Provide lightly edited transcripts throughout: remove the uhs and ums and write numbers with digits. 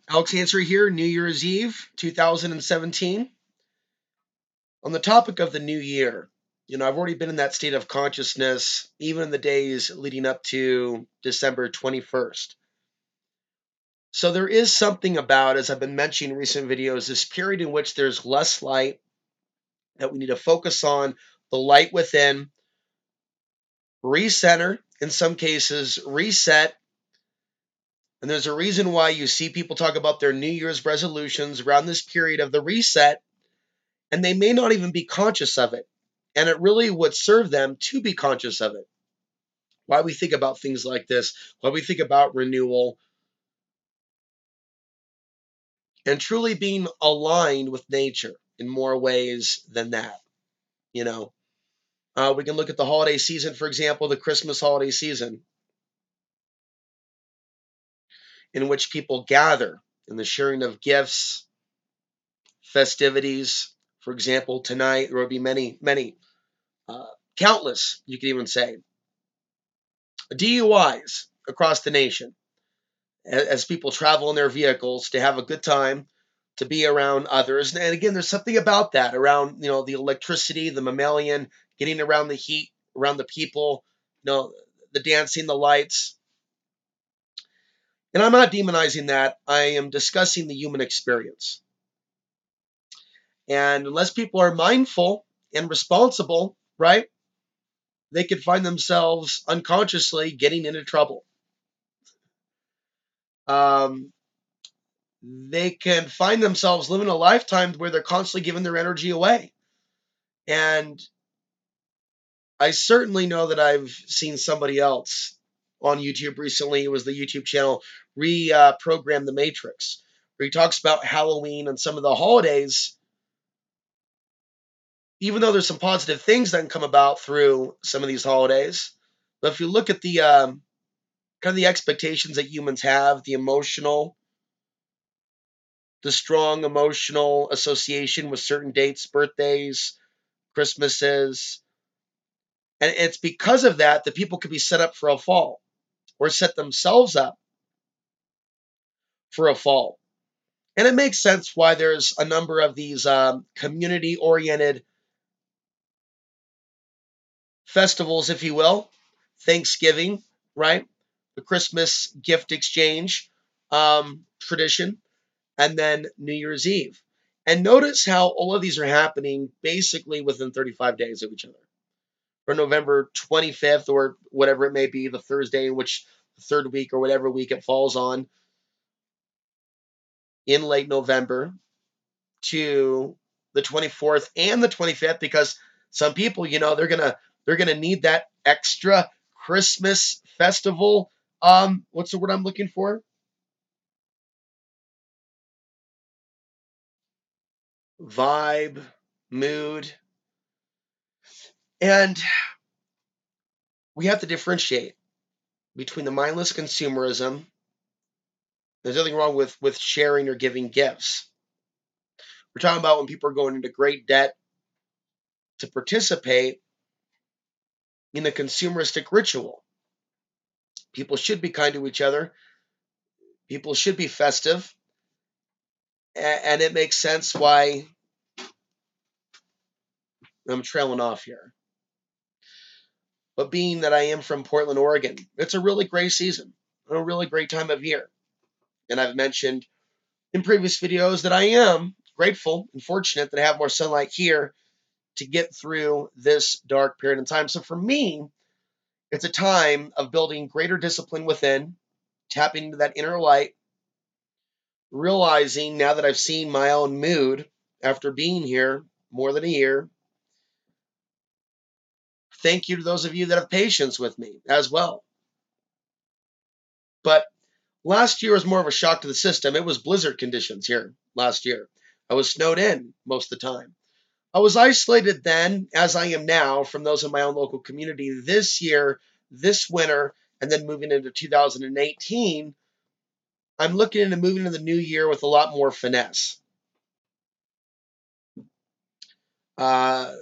Alex Answer here, New Year's Eve 2017. On the topic of the new year, I've already been in that state of consciousness even in the days leading up to December 21st. So there is something about, as I've been mentioning in recent videos, this period in which there's less light, that we need to focus on the light within, recenter, in some cases, reset. And there's a reason why you see people talk about their New Year's resolutions around this period of the reset, and they may not even be conscious of it. And it really would serve them to be conscious of it. Why we think about things like this, why we think about renewal, and truly being aligned with nature in more ways than that. You know, we can look at the holiday season, for example, the Christmas holiday season, in which people gather in the sharing of gifts, festivities. For example, tonight there will be many, uh, countless, you could even say, DUIs across the nation as people travel in their vehicles to have a good time, to be around others. And again, there's something about that around, the electricity, the mammalian, getting around the heat, around the people, the dancing, the lights. And I'm not demonizing that. I am discussing the human experience. And unless people are mindful and responsible, right, they could find themselves unconsciously getting into trouble. Um, they can find themselves living a lifetime where they're constantly giving their energy away. And I certainly know that I've seen somebody else on YouTube recently. It was the YouTube channel Reprogram the Matrix, where he talks about Halloween and some of the holidays, even though there's some positive things that can come about through some of these holidays. But if you look at the kind of the expectations that humans have, the strong emotional association with certain dates, birthdays, Christmases, and it's because of that that people could be set up for a fall or set themselves up for a fall. And it makes sense why there's a number of these community oriented festivals, if you will. Thanksgiving, right? The Christmas gift exchange tradition, and then New Year's Eve. And notice how all of these are happening basically within 35 days of each other. For November 25th, or whatever it may be, the Thursday in which the third week or whatever week it falls on in late November, to the 24th and the 25th, because some people, they're gonna need that extra Christmas festival. What's the word I'm looking for? Vibe, mood, and we have to differentiate between the mindless consumerism. There's nothing wrong with sharing or giving gifts. We're talking about when people are going into great debt to participate in a consumeristic ritual. People should be kind to each other. People should be festive. And it makes sense why I'm trailing off here. But being that I am from Portland, Oregon, it's a really great season, a really great time of year. And I've mentioned in previous videos that I am grateful and fortunate that I have more sunlight here to get through this dark period in time. So for me, it's a time of building greater discipline within, tapping into that inner light, realizing now that I've seen my own mood after being here more than a year. Thank you to those of you that have patience with me as well. But last year was more of a shock to the system. It was blizzard conditions here last year. I was snowed in most of the time. I was isolated then, as I am now, from those in my own local community. This year, this winter, and then moving into 2018, I'm looking into moving into the new year with a lot more finesse. Uh,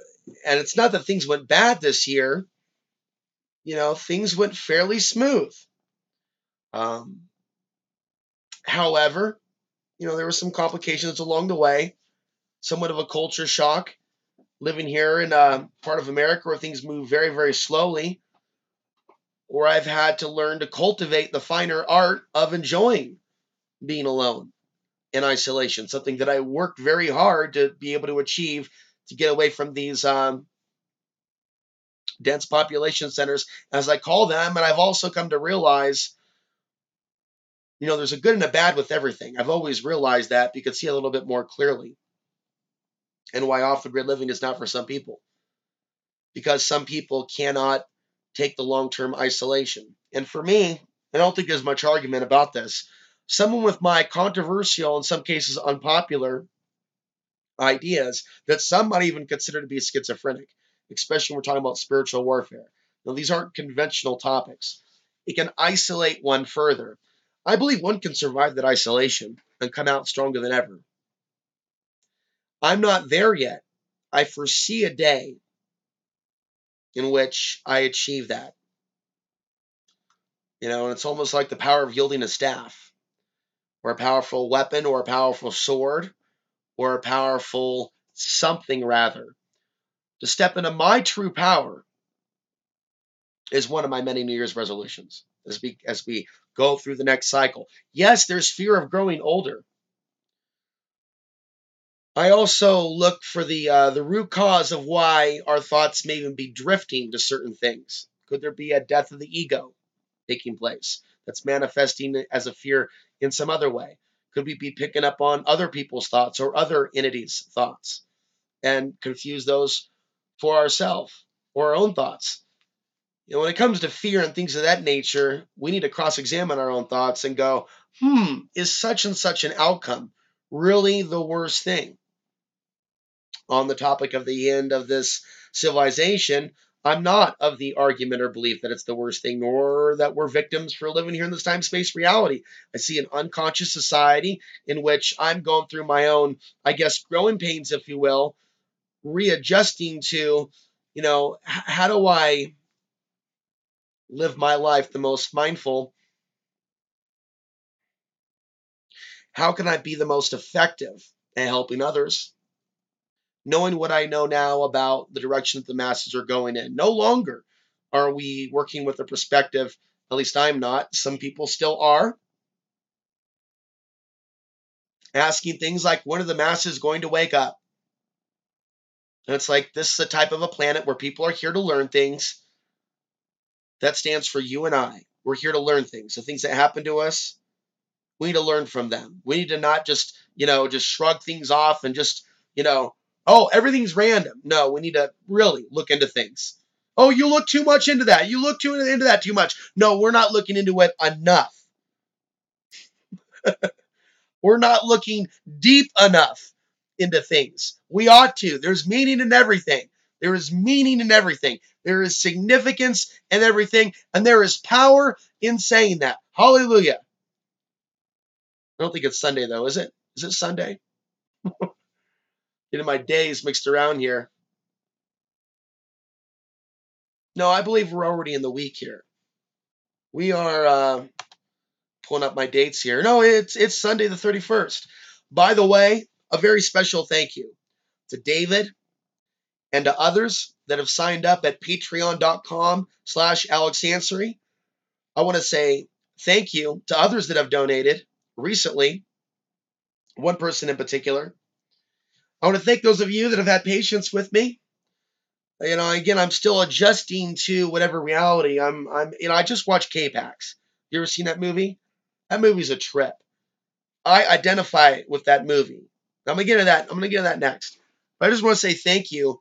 and it's not that things went bad this year. Things went fairly smooth. Um, However, there were some complications along the way, somewhat of a culture shock living here in a part of America where things move very, very slowly, where I've had to learn to cultivate the finer art of enjoying being alone in isolation, something that I worked very hard to be able to achieve to get away from these dense population centers, as I call them. And I've also come to realize, there's a good and a bad with everything. I've always realized that, you could see a little bit more clearly, and why off the grid living is not for some people. Because some people cannot take the long term isolation. And for me, I don't think there's much argument about this. Someone with my controversial, in some cases unpopular, ideas that some might even consider to be schizophrenic, especially when we're talking about spiritual warfare. Now, these aren't conventional topics. It can isolate one further. I believe one can survive that isolation and come out stronger than ever. I'm not there yet. I foresee a day in which I achieve that. And it's almost like the power of yielding a staff, or a powerful weapon, or a powerful sword, or a powerful something rather. To step into my true power is one of my many New Year's resolutions as we go through the next cycle. Yes, there's fear of growing older. I also look for the root cause of why our thoughts may even be drifting to certain things. Could there be a death of the ego taking place that's manifesting as a fear in some other way? Could we be picking up on other people's thoughts or other entities' thoughts and confuse those for ourselves or our own thoughts? When it comes to fear and things of that nature, we need to cross-examine our own thoughts and go, is such and such an outcome really the worst thing? On the topic of the end of this civilization, I'm not of the argument or belief that it's the worst thing, nor that we're victims for living here in this time-space reality. I see an unconscious society in which I'm going through my own, I guess, growing pains, if you will, readjusting to, how do I live my life the most mindful? How can I be the most effective at helping others? Knowing what I know now about the direction that the masses are going in. No longer are we working with the perspective, at least I'm not, some people still are, asking things like, when are the masses going to wake up? And it's like, this is the type of a planet where people are here to learn things. That stands for you and I. We're here to learn things. The things that happen to us, we need to learn from them. We need to not just shrug things off and just, oh, everything's random. No, we need to really look into things. Oh, you look too much into that. You look into that too much. No, we're not looking into it enough. We're not looking deep enough into things. We ought to. There's meaning in everything. There is meaning in everything. There is significance in everything. And there is power in saying that. Hallelujah. I don't think it's Sunday, though, is it? Is it Sunday? Getting my days mixed around here. No, I believe we're already in the week here. We are pulling up my dates here. No, it's Sunday the 31st. By the way, a very special thank you to David and to others that have signed up at patreon.com/Alex I want to say thank you to others that have donated recently, one person in particular. I want to thank those of you that have had patience with me. Again, I'm still adjusting to whatever reality I just watched K-Pax. You ever seen that movie? That movie's a trip. I identify with that movie. I'm gonna get into that. I'm gonna get into that next. But I just want to say thank you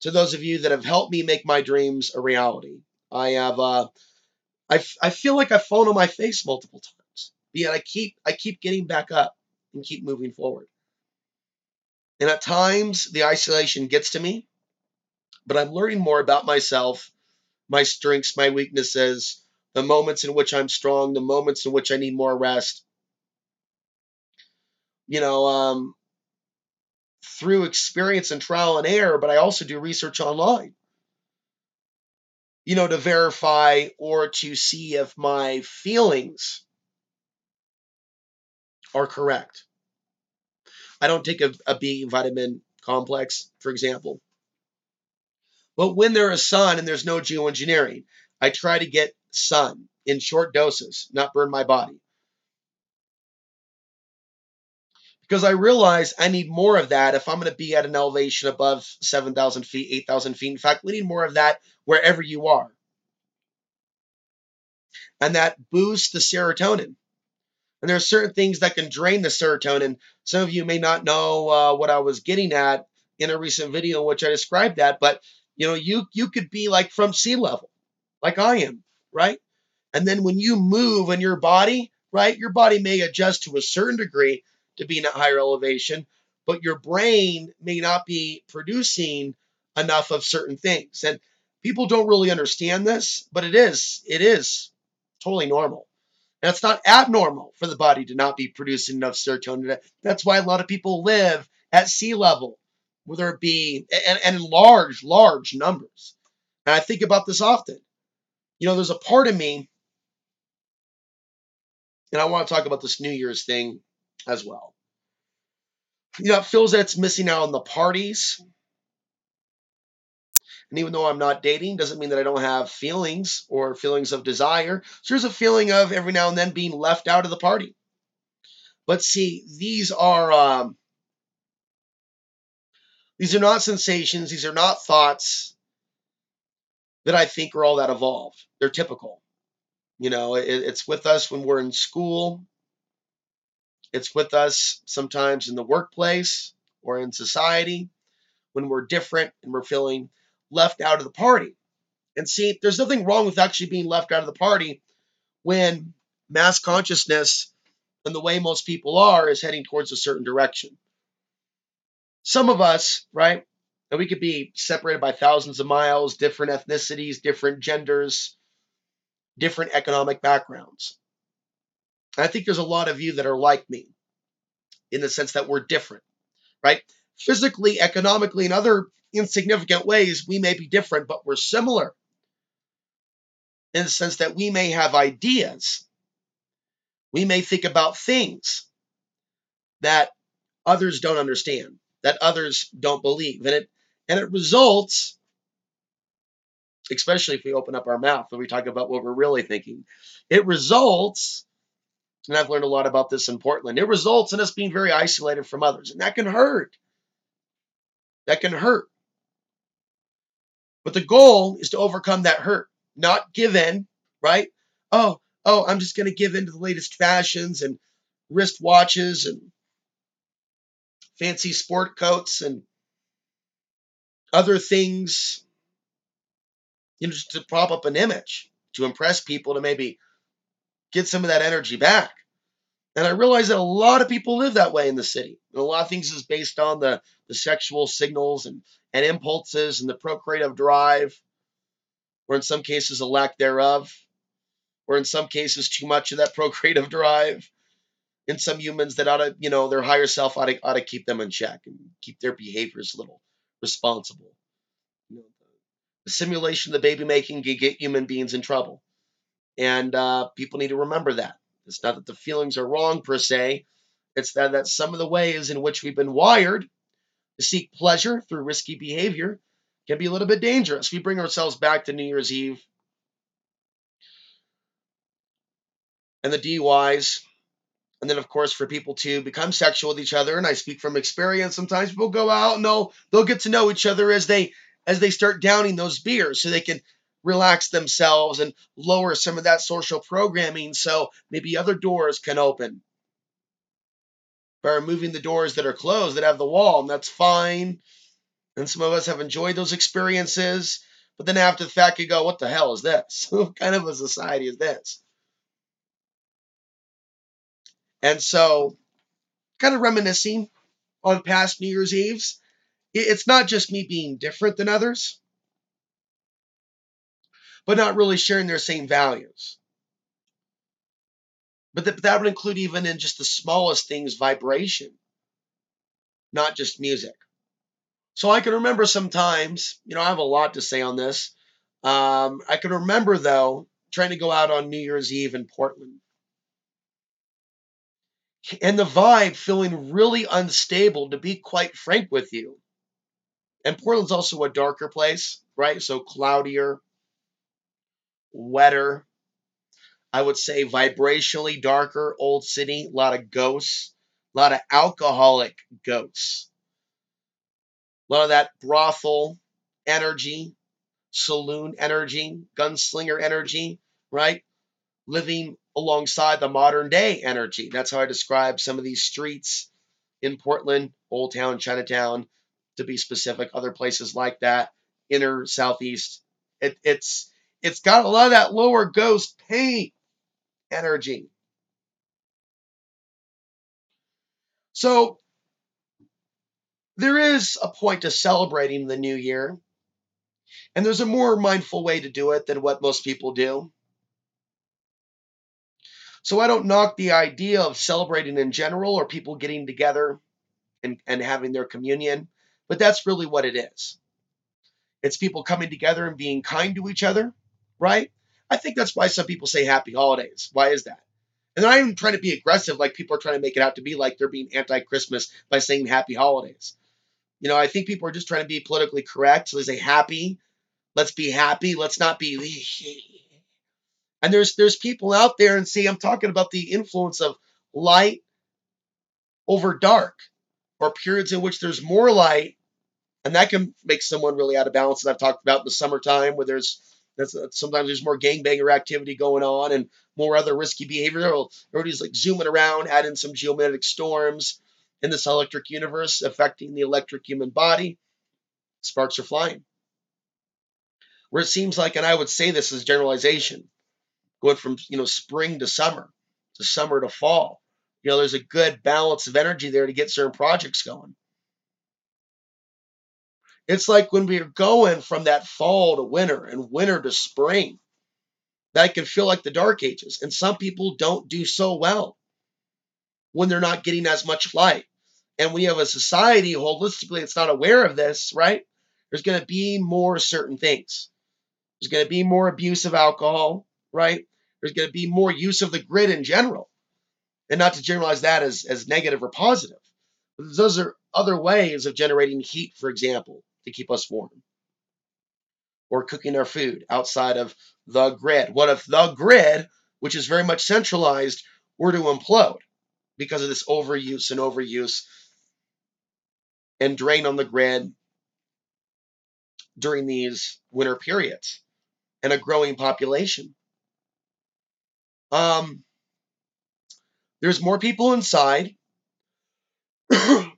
to those of you that have helped me make my dreams a reality. I have, I feel like I've fallen on my face multiple times, but yet I keep getting back up and keep moving forward. And at times the isolation gets to me, but I'm learning more about myself, my strengths, my weaknesses, the moments in which I'm strong, the moments in which I need more rest. You know, through experience and trial and error, but I also do research online, to verify or to see if my feelings are correct. I don't take a B vitamin complex, for example. But when there is sun and there's no geoengineering, I try to get sun in short doses, not burn my body. Because I realize I need more of that if I'm going to be at an elevation above 7,000 feet, 8,000 feet. In fact, we need more of that wherever you are. And that boosts the serotonin. And there are certain things that can drain the serotonin. Some of you may not know what I was getting at in a recent video in which I described that, but you could be like from sea level, like I am, right? And then when you move in your body, right, your body may adjust to a certain degree to being at higher elevation, but your brain may not be producing enough of certain things. And people don't really understand this, but it is totally normal. And it's not abnormal for the body to not be producing enough serotonin. That's why a lot of people live at sea level, whether it be and in large, large numbers. And I think about this often. There's a part of me, and I want to talk about this New Year's thing as well. It feels that it's missing out on the parties. And even though I'm not dating, doesn't mean that I don't have feelings or feelings of desire. So there's a feeling of every now and then being left out of the party. But see, these are not sensations. These are not thoughts that I think are all that evolved. They're typical. It's with us when we're in school. It's with us sometimes in the workplace or in society when we're different and we're feeling left out of the party. And see, there's nothing wrong with actually being left out of the party when mass consciousness and the way most people are is heading towards a certain direction. Some of us, right, and we could be separated by thousands of miles, different ethnicities, different genders, different economic backgrounds. And I think there's a lot of you that are like me in the sense that we're different, right? Physically, economically, and other insignificant ways, we may be different, but we're similar in the sense that we may have ideas. We may think about things that others don't understand, that others don't believe. And it results, especially if we open up our mouth and we talk about what we're really thinking, it results, and I've learned a lot about this in Portland, it results in us being very isolated from others. And that can hurt. That can hurt. But the goal is to overcome that hurt, not give in, right? I'm just going to give in to the latest fashions and wristwatches and fancy sport coats and other things, just to prop up an image, to impress people, to maybe get some of that energy back. And I realize that a lot of people live that way in the city. And a lot of things is based on the sexual signals and impulses and the procreative drive, or in some cases a lack thereof, or in some cases too much of that procreative drive. In some humans that ought to, their higher self ought to keep them in check and keep their behaviors a little responsible. The simulation of the baby making can get human beings in trouble. And people need to remember that. It's not that the feelings are wrong per se. It's that some of the ways in which we've been wired to seek pleasure through risky behavior can be a little bit dangerous. We bring ourselves back to New Year's Eve and the DUIs. And then, of course, for people to become sexual with each other, and I speak from experience, sometimes people go out and they'll get to know each other as they start downing those beers so they can relax themselves and lower some of that social programming so maybe other doors can open by removing the doors that are closed that have the wall, and that's fine. And some of us have enjoyed those experiences, but then after the fact you go, what the hell is this? What kind of a society is this? And so, kind of reminiscing on past New Year's Eves, it's not just me being different than others, but not really sharing their same values. But that would include even in just the smallest things, vibration, not just music. So I can remember sometimes, I have a lot to say on this. I can remember, though, trying to go out on New Year's Eve in Portland. and the vibe feeling really unstable, to be quite frank with you. And Portland's also a darker place, right? So cloudier, wetter. I would say vibrationally darker, old city, a lot of ghosts, a lot of alcoholic ghosts, a lot of that brothel energy, saloon energy, gunslinger energy, right? Living alongside the modern day energy. That's how I describe some of these streets in Portland, Old Town, Chinatown, to be specific, other places like that, inner southeast. It's got a lot of that lower ghost paint energy. So there is a point to celebrating the new year, and there's a more mindful way to do it than what most people do. So I don't knock the idea of celebrating in general or people getting together and having their communion, but that's really what it is. It's people coming together and being kind to each other, right? I think that's why some people say happy holidays. Why is that? And they're not even trying to be aggressive like people are trying to make it out to be, like they're being anti Christmas by saying happy holidays. I think people are just trying to be politically correct. So they say happy. Let's be happy. Let's not be. And there's people out there, and see, I'm talking about the influence of light over dark, or periods in which there's more light, and that can make someone really out of balance. As I've talked about in the summertime, where sometimes there's more gangbanger activity going on and more other risky behavior. Everybody's like zooming around, adding some geomagnetic storms in this electric universe affecting the electric human body. Sparks are flying. Where it seems like, and I would say this as generalization, going from spring to summer to fall. There's a good balance of energy there to get certain projects going. It's like when we're going from that fall to winter and winter to spring, that can feel like the dark ages. And some people don't do so well when they're not getting as much light. And we have a society holistically that's not aware of this, right? There's going to be more certain things. There's going to be more abuse of alcohol, right? There's going to be more use of the grid in general. And not to generalize that as negative or positive. But those are other ways of generating heat, for example, to keep us warm. Or cooking our food outside of the grid. What if the grid, which is very much centralized, were to implode because of this overuse and drain on the grid during these winter periods and a growing population? There's more people inside.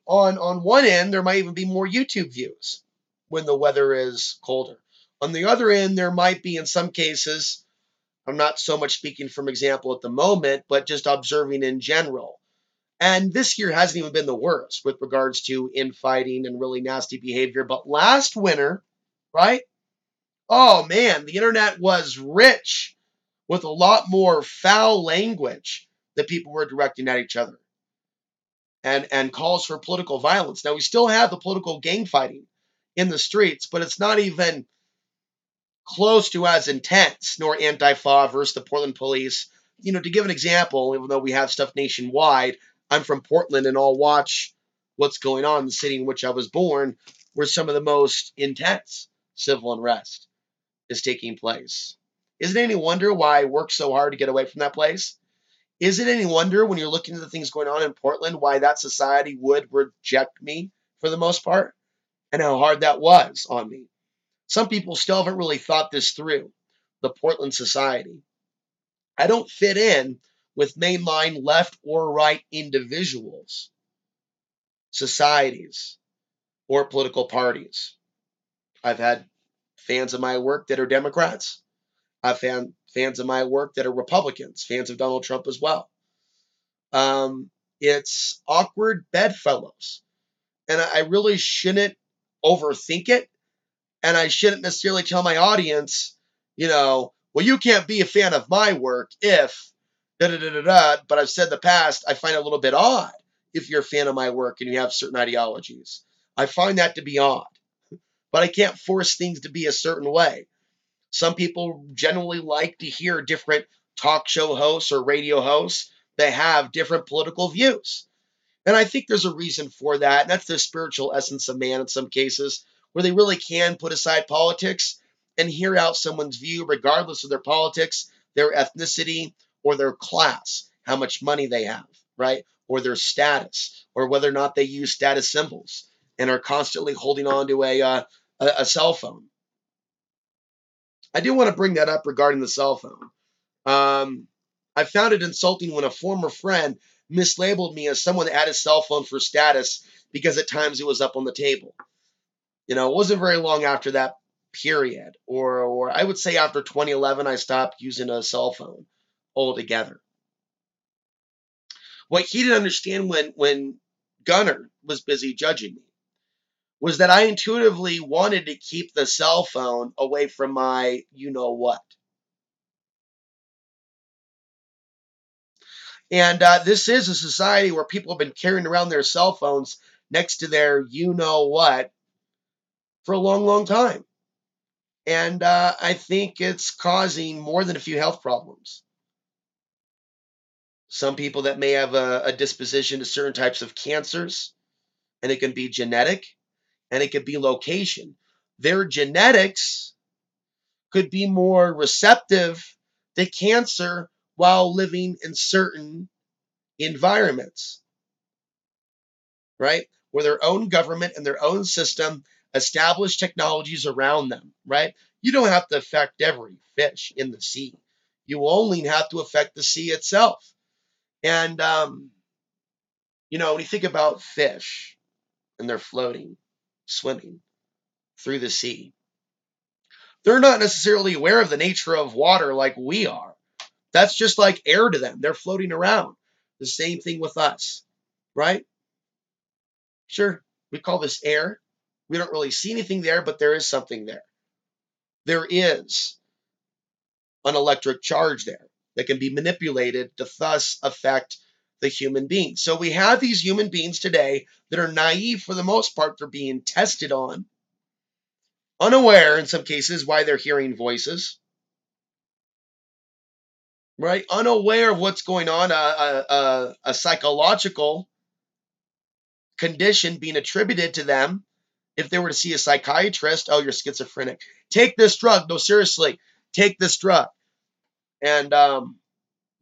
On one end, there might even be more YouTube views when the weather is colder. On the other end, there might be, in some cases, I'm not so much speaking from example at the moment, but just observing in general. And this year hasn't even been the worst with regards to infighting and really nasty behavior. But last winter, right? Oh man, the internet was rich with a lot more foul language that people were directing at each other, and calls for political violence. Now, we still have the political gang fighting in the streets, but it's not even close to as intense, nor Antifa versus the Portland police. To give an example, even though we have stuff nationwide, I'm from Portland, and I'll watch what's going on in the city in which I was born, where some of the most intense civil unrest is taking place. Is it any wonder why I work so hard to get away from that place? Is it any wonder when you're looking at the things going on in Portland why that society would reject me for the most part, and how hard that was on me? Some people still haven't really thought this through. The Portland society. I don't fit in with mainline left or right individuals, societies, or political parties. I've had fans of my work that are Democrats. I've had fans of my work that are Republicans, fans of Donald Trump as well. It's awkward bedfellows. And I really shouldn't overthink it. And I shouldn't necessarily tell my audience, well, you can't be a fan of my work if da da da da da. But I've said in the past, I find it a little bit odd if you're a fan of my work and you have certain ideologies. I find that to be odd. But I can't force things to be a certain way. Some people generally like to hear different talk show hosts or radio hosts that have different political views. And I think there's a reason for that. And that's the spiritual essence of man in some cases, where they really can put aside politics and hear out someone's view, regardless of their politics, their ethnicity, or their class, how much money they have, right? Or their status, or whether or not they use status symbols and are constantly holding on to a cell phone. I do want to bring that up regarding the cell phone. I found it insulting when a former friend mislabeled me as someone that had a cell phone for status because at times it was up on the table. It wasn't very long after that period, or I would say after 2011, I stopped using a cell phone altogether. What he didn't understand when Gunner was busy judging me was that I intuitively wanted to keep the cell phone away from my you-know-what. And this is a society where people have been carrying around their cell phones next to their you-know-what for a long, long time. And I think it's causing more than a few health problems. Some people that may have a disposition to certain types of cancers, and it can be genetic, and it could be location. Their genetics could be more receptive to cancer while living in certain environments, right? Where their own government and their own system establish technologies around them, right? You don't have to affect every fish in the sea. You only have to affect the sea itself. And, when you think about fish and they're floating, swimming through the sea, they're not necessarily aware of the nature of water like we are. That's just like air to them. They're floating around. The same thing with us, right? Sure, we call this air. We don't really see anything there, but there is something there. There is an electric charge there that can be manipulated to thus affect the human being. So we have these human beings today that are naive for the most part. They're being tested on, unaware in some cases why they're hearing voices, right? Unaware of what's going on, a psychological condition being attributed to them. If they were to see a psychiatrist, oh, you're schizophrenic. Take this drug. No, seriously, take this drug. And, I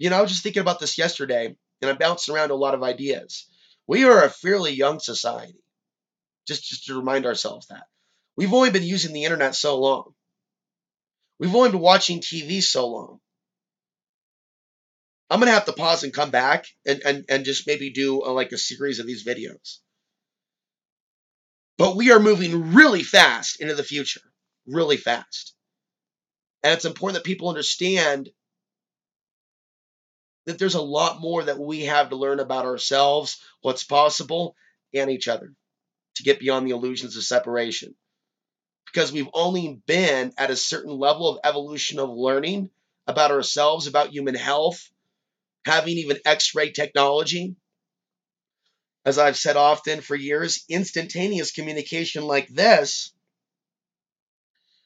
was just thinking about this yesterday, and I'm bouncing around a lot of ideas. We are a fairly young society, just to remind ourselves that. We've only been using the internet so long. We've only been watching TV so long. I'm going to have to pause and come back and just maybe do like a series of these videos. But we are moving really fast into the future, really fast. And it's important that people understand that there's a lot more that we have to learn about ourselves, what's possible, and each other to get beyond the illusions of separation. Because we've only been at a certain level of evolution of learning about ourselves, about human health, having even X-ray technology. As I've said often for years, instantaneous communication like this.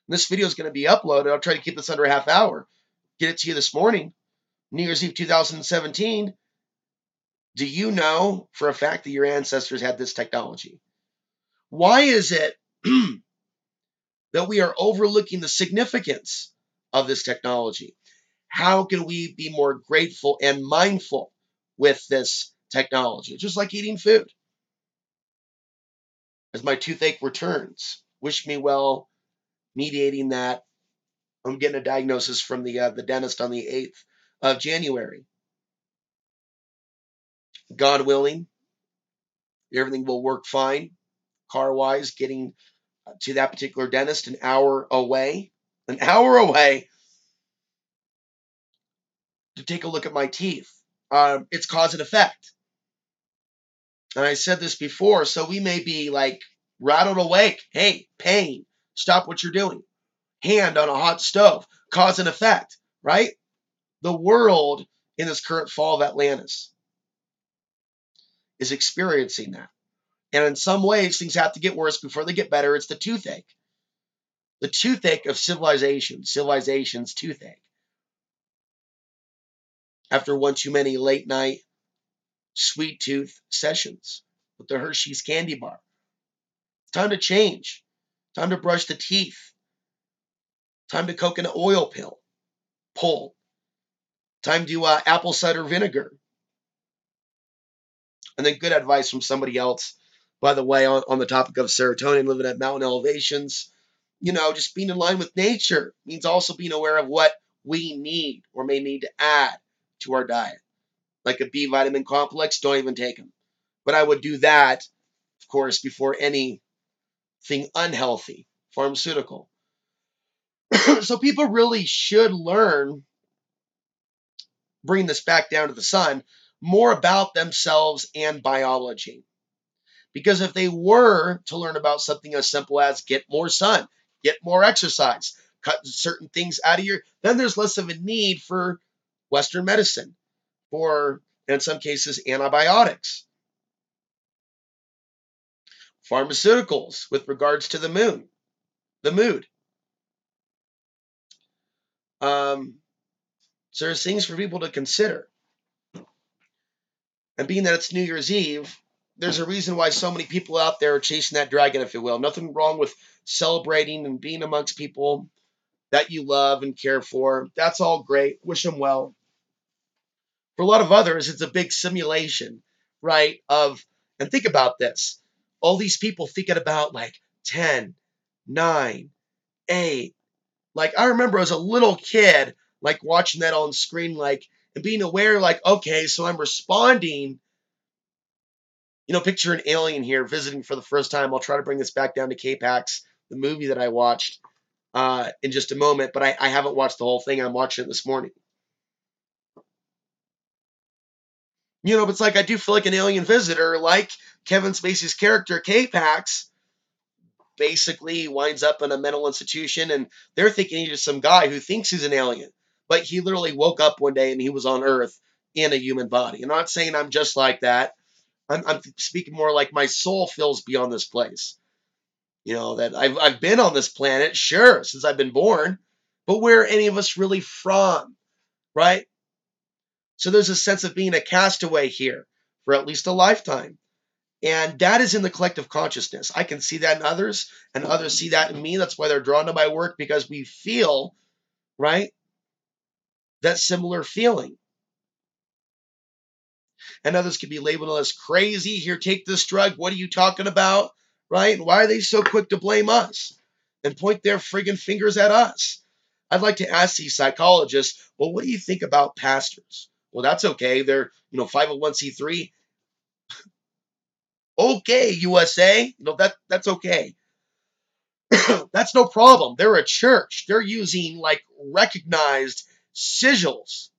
This video is going to be uploaded. I'll try to keep this under a half hour. Get it to you this morning, New Year's Eve 2017. Do you know for a fact that your ancestors had this technology? Why is it that we are overlooking the significance of this technology? How can we be more grateful and mindful with this technology? Just like eating food. As my toothache returns, wish me well, mediating that. I'm getting a diagnosis from the dentist on the 8th of January. God willing, everything will work fine, car-wise, getting to that particular dentist an hour away to take a look at my teeth. It's cause and effect. And I said this before, so we may be like rattled awake. Hey, pain, stop what you're doing. Hand on a hot stove, cause and effect, right? The world in this current fall of Atlantis is experiencing that. And in some ways, things have to get worse before they get better. It's the toothache. The toothache of civilization's toothache. after one too many late night sweet tooth sessions with the Hershey's candy bar. Time to change. Time to brush the teeth. Time to coconut oil pull. Time to apple cider vinegar. And then good advice from somebody else, by the way, on the topic of serotonin, living at mountain elevations. Just being in line with nature means also being aware of what we need or may need to add to our diet. Like a B vitamin complex, don't even take them. But I would do that, of course, before anything unhealthy, pharmaceutical. So people really should learn, bring this back down to the sun, more about themselves and biology. Because if they were to learn about something as simple as get more sun, get more exercise, cut certain things out of then there's less of a need for Western medicine, for, in some cases, antibiotics, pharmaceuticals with regards to the mood. So there's things for people to consider. And being that it's New Year's Eve, there's a reason why so many people out there are chasing that dragon, if you will. Nothing wrong with celebrating and being amongst people that you love and care for. That's all great. Wish them well. For a lot of others, it's a big simulation, right? And think about this. All these people thinking about like 10, 9, 8. Like I remember as a little kid, like watching that on screen, like, and being aware, like, okay, so I'm responding. Picture an alien here visiting for the first time. I'll try to bring this back down to K-Pax, the movie that I watched in just a moment, but I haven't watched the whole thing. I'm watching it this morning. But it's like I do feel like an alien visitor, like Kevin Spacey's character, K-Pax, basically winds up in a mental institution, and they're thinking he's just some guy who thinks he's an alien. But he literally woke up one day and he was on Earth in a human body. I'm not saying I'm just like that. I'm speaking more like my soul feels beyond this place. That I've been on this planet, sure, since I've been born, but where are any of us really from, right? So there's a sense of being a castaway here for at least a lifetime. And that is in the collective consciousness. I can see that in others, and others see that in me. That's why they're drawn to my work, because we feel, right, that similar feeling. And others can be labeled as crazy. Here, take this drug. What are you talking about? Right? And why are they so quick to blame us and point their friggin' fingers at us? I'd like to ask these psychologists, well, what do you think about pastors? Well, that's okay. They're, 501c3. Okay, USA. That's okay. That's no problem. They're a church. They're using like recognized sigils.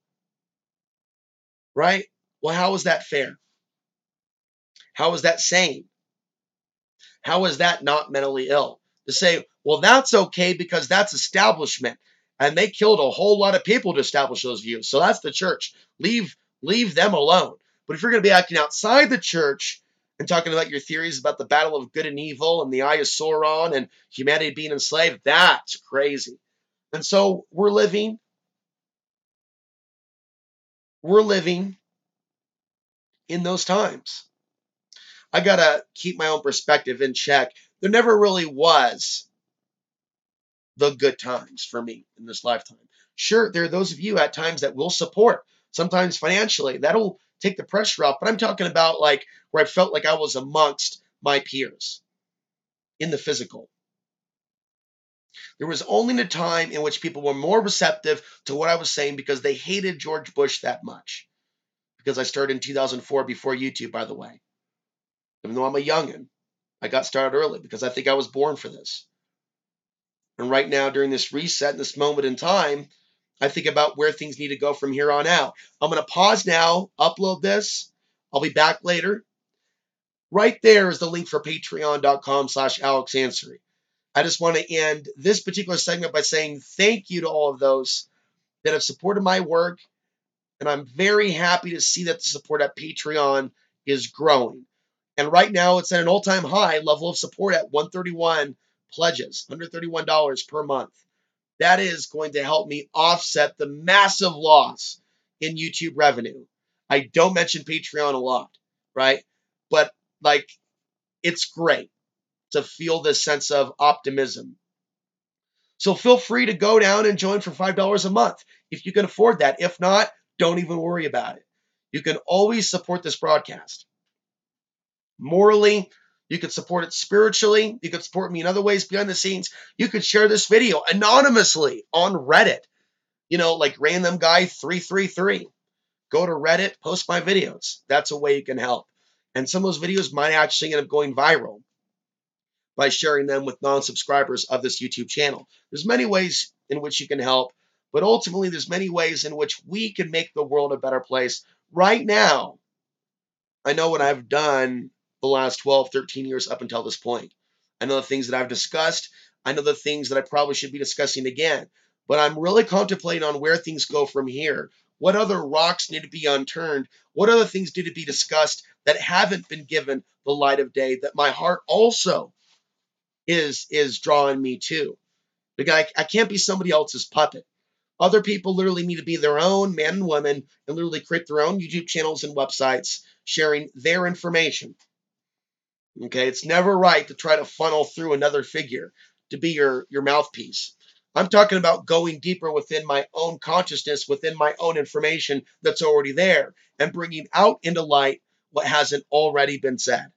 Right? Well, how is that fair? How is that sane? How is that not mentally ill? To say, well, that's okay because that's establishment. And they killed a whole lot of people to establish those views. So that's the church. Leave them alone. But if you're going to be acting outside the church and talking about your theories about the battle of good and evil and the Eye of Sauron and humanity being enslaved, that's crazy. And so we're living in those times. I got to keep my own perspective in check. There never really was the good times for me in this lifetime. Sure, there are those of you at times that will support, sometimes financially. That'll take the pressure off. But I'm talking about like where I felt like I was amongst my peers in the physical. There was only a time in which people were more receptive to what I was saying because they hated George Bush that much. Because I started in 2004 before YouTube, by the way. Even though I'm a youngin', I got started early because I think I was born for this. And right now, during this reset, in this moment in time, I think about where things need to go from here on out. I'm going to pause now, upload this. I'll be back later. Right there is the link for patreon.com/Alex Ansary. I just want to end this particular segment by saying thank you to all of those that have supported my work. And I'm very happy to see that the support at Patreon is growing. And right now it's at an all-time high level of support at 131 pledges, $131 per month. That is going to help me offset the massive loss in YouTube revenue. I don't mention Patreon a lot, right? But like, it's great to feel this sense of optimism. So feel free to go down and join for $5 a month if you can afford that. If not, don't even worry about it. You can always support this broadcast morally. You could support it spiritually. You could support me in other ways behind the scenes. You could share this video anonymously on Reddit, like random guy 333. Go to Reddit, post my videos. That's a way you can help. And some of those videos might actually end up going viral by sharing them with non-subscribers of this YouTube channel. There's many ways in which you can help, but ultimately there's many ways in which we can make the world a better place. Right now, I know what I've done the last 12, 13 years up until this point. I know the things that I've discussed. I know the things that I probably should be discussing again. But I'm really contemplating on where things go from here. What other rocks need to be unturned? What other things need to be discussed that haven't been given the light of day that my heart also is drawing me to? Because I can't be somebody else's puppet. Other people literally need to be their own man and woman and literally create their own YouTube channels and websites sharing their information. Okay, it's never right to try to funnel through another figure to be your mouthpiece. I'm talking about going deeper within my own consciousness, within my own information that's already there, and bringing out into light what hasn't already been said.